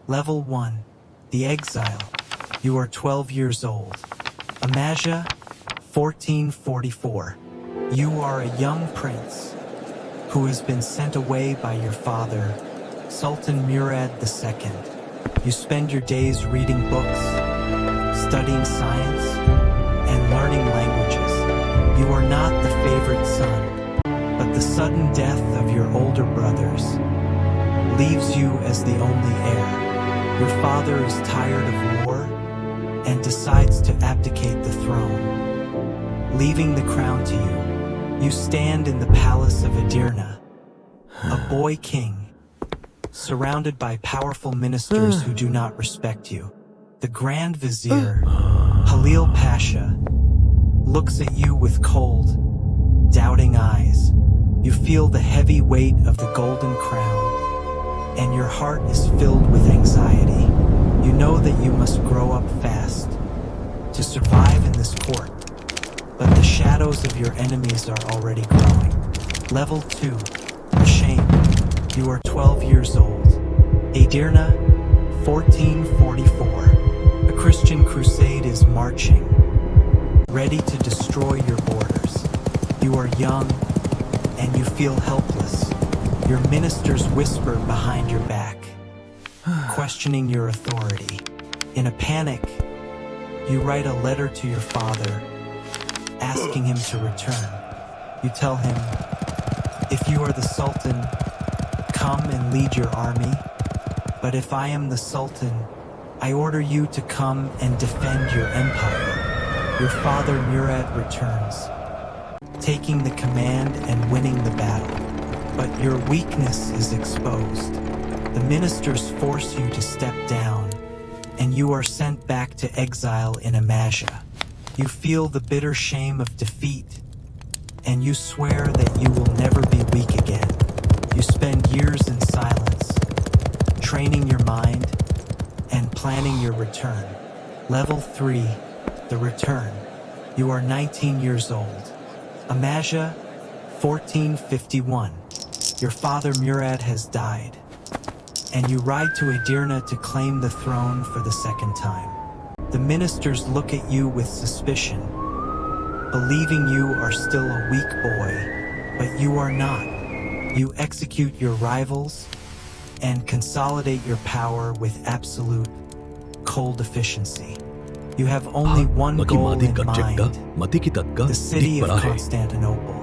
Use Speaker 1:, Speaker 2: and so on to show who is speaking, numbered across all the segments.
Speaker 1: Level 1. The Exile. You are 12 years old. Amasia, 1444. You are a young prince who has been sent away by your father, Sultan Murad II. You spend your days reading books, studying science, and learning languages. You are not the favorite son, but the sudden death of your older brothers leaves you as the only heir. Your father is tired of war and decides to abdicate the throne, leaving the crown to you. You stand in the palace of Edirna, a boy king, surrounded by powerful ministers who do not respect you. The Grand Vizier, Halil Pasha, looks at you with cold, doubting eyes. You feel the heavy weight of the golden crown, and your heart is filled with anxiety. You know that you must grow up fast to survive in this court, but the shadows of your enemies are already growing. Level 2. The Shame. You are 12 years old. Edirna, 1444. A Christian crusade is marching, ready to destroy your borders. You are young, and you feel helpless. Your ministers whisper behind your back, questioning your authority. In a panic, you write a letter to your father, asking him to return. You tell him, if you are the Sultan, come and lead your army. But if I am the Sultan, I order you to come and defend your empire. Your father Murad returns, taking the command and winning the battle. But your weakness is exposed. The ministers force you to step down, and you are sent back to exile in Amasia. You feel the bitter shame of defeat, and you swear that you will never be weak again. You spend years in silence, training your mind and planning your return. Level 3. The Return. You are 19 years old. Amasia, 1451. Your father Murad has died, and you ride to Edirna to claim the throne for the second time. The ministers look at you with suspicion, believing you are still a weak boy, but you are not. You execute your rivals and consolidate your power with absolute cold efficiency. You have only one goal in mind, the city of Constantinople.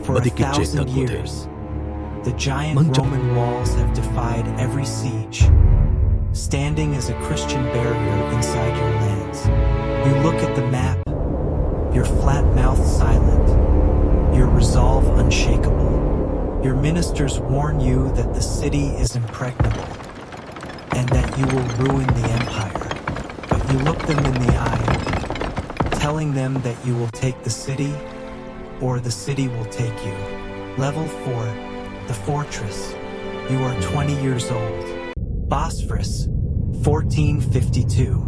Speaker 1: For 1,000 years, the giant Roman walls have defied every siege, standing as a Christian barrier inside your lands. You look at the map, your flat mouth silent, your resolve unshakable. Your ministers warn you that the city is impregnable, and that you will ruin the empire. But you look them in the eye, telling them that you will take the city, or the city will take you. Level 4. The Fortress. You are 20 years old. Bosphorus, 1452.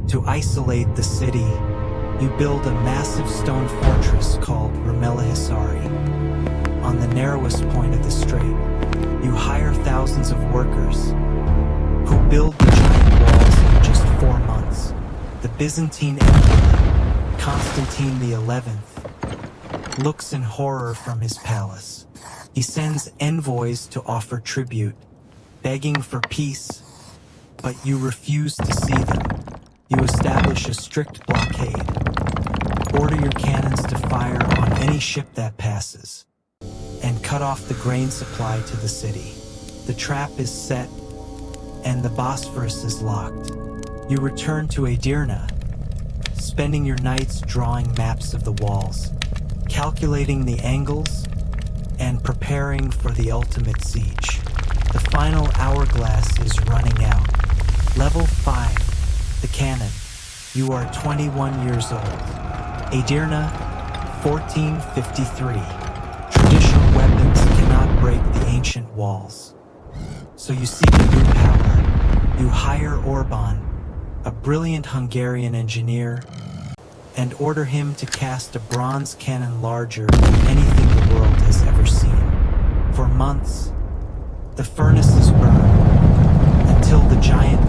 Speaker 1: To isolate the city, you build a massive stone fortress called Rumelihisari. On the narrowest point of the strait, you hire thousands of workers who build the giant walls in just 4 months. The Byzantine Emperor, Constantine XI, looks in horror from his palace. He sends envoys to offer tribute, begging for peace, but you refuse to see them. You establish a strict blockade, order your cannons to fire on any ship that passes, and cut off the grain supply to the city. The trap is set, and the Bosphorus is locked. You return to Edirna, spending your nights drawing maps of the walls, calculating the angles, and preparing for the ultimate siege. The final hourglass is running out. Level 5. The Cannon. You are 21 years old. Edirna, 1453. Traditional weapons cannot break the ancient walls, so you seek a new power. You hire Orban, a brilliant Hungarian engineer, and order him to cast a bronze cannon larger than anything the world has ever seen. For months, the furnaces burn until the giant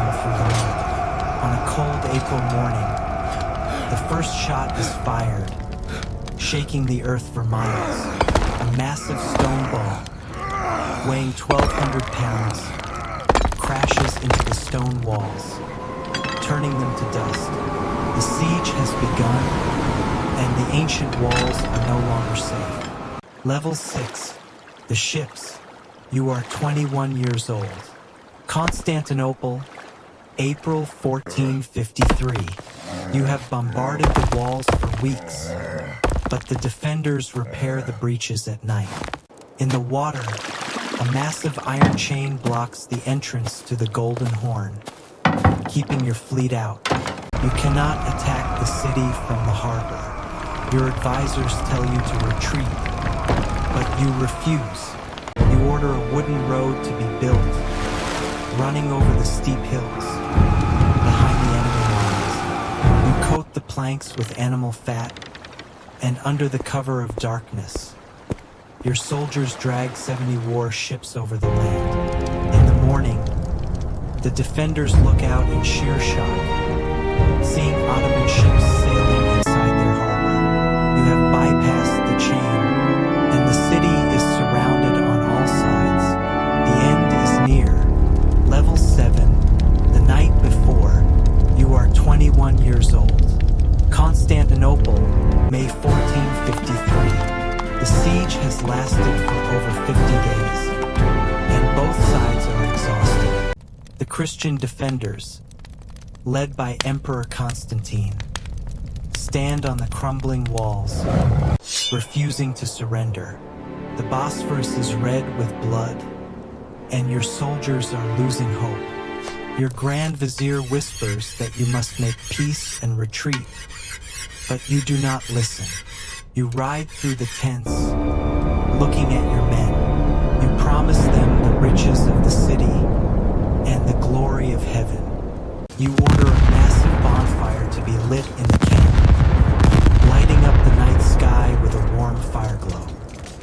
Speaker 1: crawling through the mud. On a cold April morning, the first shot is fired, shaking the earth for miles. A massive stone ball, weighing 1,200 pounds, crashes into the stone walls, turning them to dust. The siege has begun, and the ancient walls are no longer safe. Level 6. The ships. You are 21 years old. Constantinople, April 1453. You have bombarded the walls for weeks, but the defenders repair the breaches at night. In the water, a massive iron chain blocks the entrance to the Golden Horn, keeping your fleet out. You cannot attack the city from the harbor. Your advisors tell you to retreat, but you refuse. You order a wooden road to be built, running over the steep hills behind the enemy lines. You coat the planks with animal fat, and under the cover of darkness, your soldiers drag 70 war ships over the land. In the morning, the defenders look out in sheer shock, seeing Ottoman ships sailing inside their harbor. You have bypassed the chain, and the city is surrounded on all sides. The end is near. Level 7. The night before, you are 21 years old. Constantinople, May 1453. The siege has lasted for over 50 days, and both sides are exhausted. The Christian defenders, led by Emperor Constantine, stand on the crumbling walls, refusing to surrender. The Bosphorus is red with blood, and your soldiers are losing hope. Your Grand Vizier whispers that you must make peace and retreat, but you do not listen. You ride through the tents, looking at your men. You promise them the riches of the city and the glory of heaven. You order a massive bonfire to be lit in the camp, lighting up the night sky with a warm fireglow.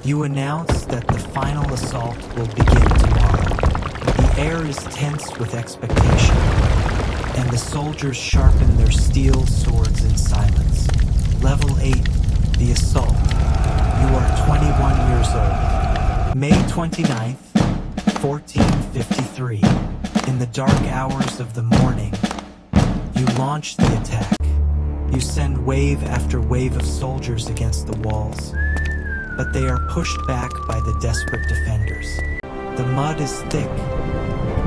Speaker 1: You announce that the final assault will begin tomorrow. The air is tense with expectation, and the soldiers sharpen their steel swords in silence. Level 8. The assault. You are 21 years old. May 29th, 1453. In the dark hours of the morning, you launch the attack. You send wave after wave of soldiers against the walls, but they are pushed back by the desperate defenders. The mud is thick,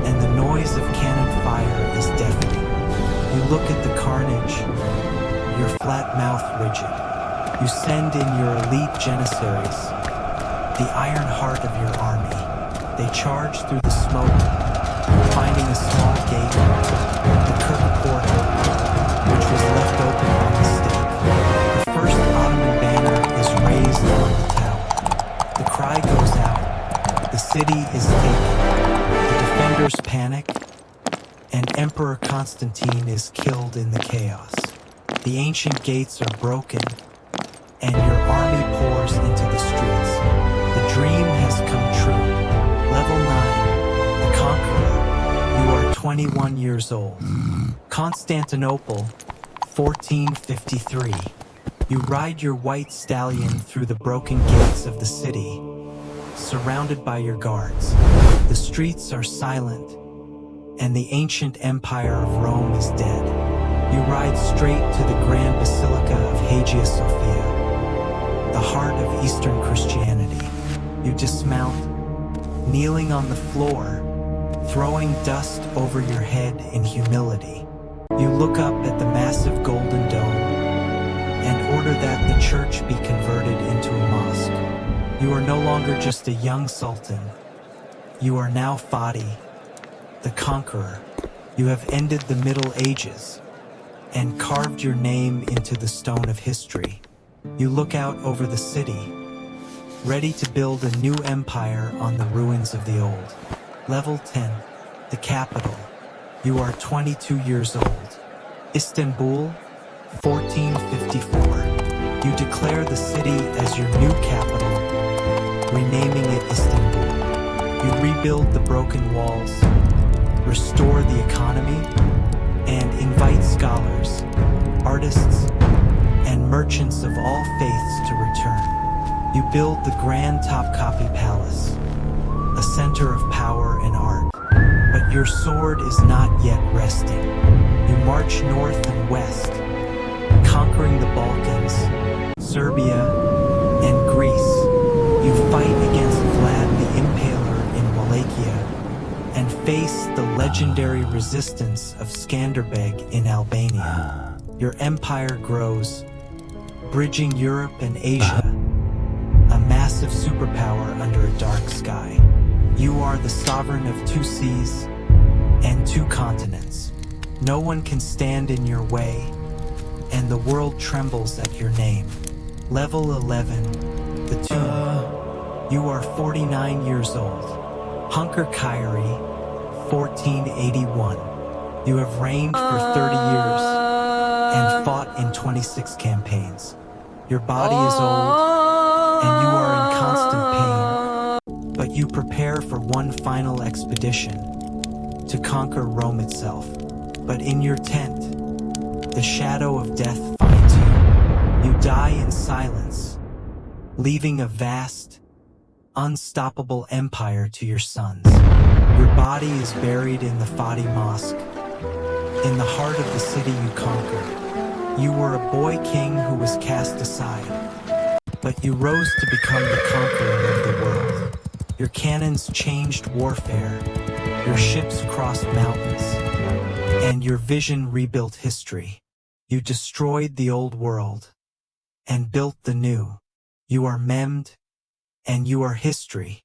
Speaker 1: and the noise of cannon fire is deafening. You look at the carnage, your flat mouth rigid. You send in your elite janissaries, the iron heart of your army. They charge through the smoke, finding a small gate, the Kirk portal, which was left open by mistake. The first Ottoman banner is raised on the tower. The cry goes out. The city is taken. The defenders panic, and Emperor Constantine is killed in the chaos. The ancient gates are broken, and your army pours into the streets. The dream has come true. Level 9. The Conqueror. You are 21 years old. Constantinople, 1453. You ride your white stallion through the broken gates of the city, surrounded by your guards. The streets are silent, and the ancient empire of Rome is dead. You ride straight to the Grand Basilica of Hagia Sophia, the heart of Eastern Christianity. You dismount, kneeling on the floor, throwing dust over your head in humility. You look up at the massive golden dome and order that the church be converted into a mosque. You are no longer just a young sultan. You are now Fadi, the conqueror. You have ended the Middle Ages and carved your name into the stone of history. You look out over the city, ready to build a new empire on the ruins of the old. Level 10. The capital. You are 22 years old. Istanbul, 1454. You declare the city as your new capital, renaming it Istanbul. You rebuild the broken walls, restore the economy, and invite scholars, artists, and merchants of all faiths to return. You build the Grand Topkapi Palace, a center of power and art. But your sword is not yet resting. You march north and west, conquering the Balkans, Serbia, and Greece. You fight against Vlad the Impaler in Wallachia and face the legendary resistance of Skanderbeg in Albania. Your empire grows, bridging Europe and Asia, a massive superpower under a dark sky. You are the sovereign of 2 seas and 2 continents. No one can stand in your way, and the world trembles at your name. Level 11, the Tomb. You are 49 years old. Hunker Kyrie, 1481. You have reigned for 30 years and fought in 26 campaigns. Your body is old, and you are in constant pain. But you prepare for one final expedition to conquer Rome itself. But in your tent, the shadow of death finds you. You die in silence, leaving a vast, unstoppable empire to your sons. Your body is buried in the Fadi Mosque, in the heart of the city you conquered. You were a boy king who was cast aside, but you rose to become the conqueror of the world. Your cannons changed warfare, your ships crossed mountains, and your vision rebuilt history. You destroyed the old world and built the new. You are Mehmed, and you are history.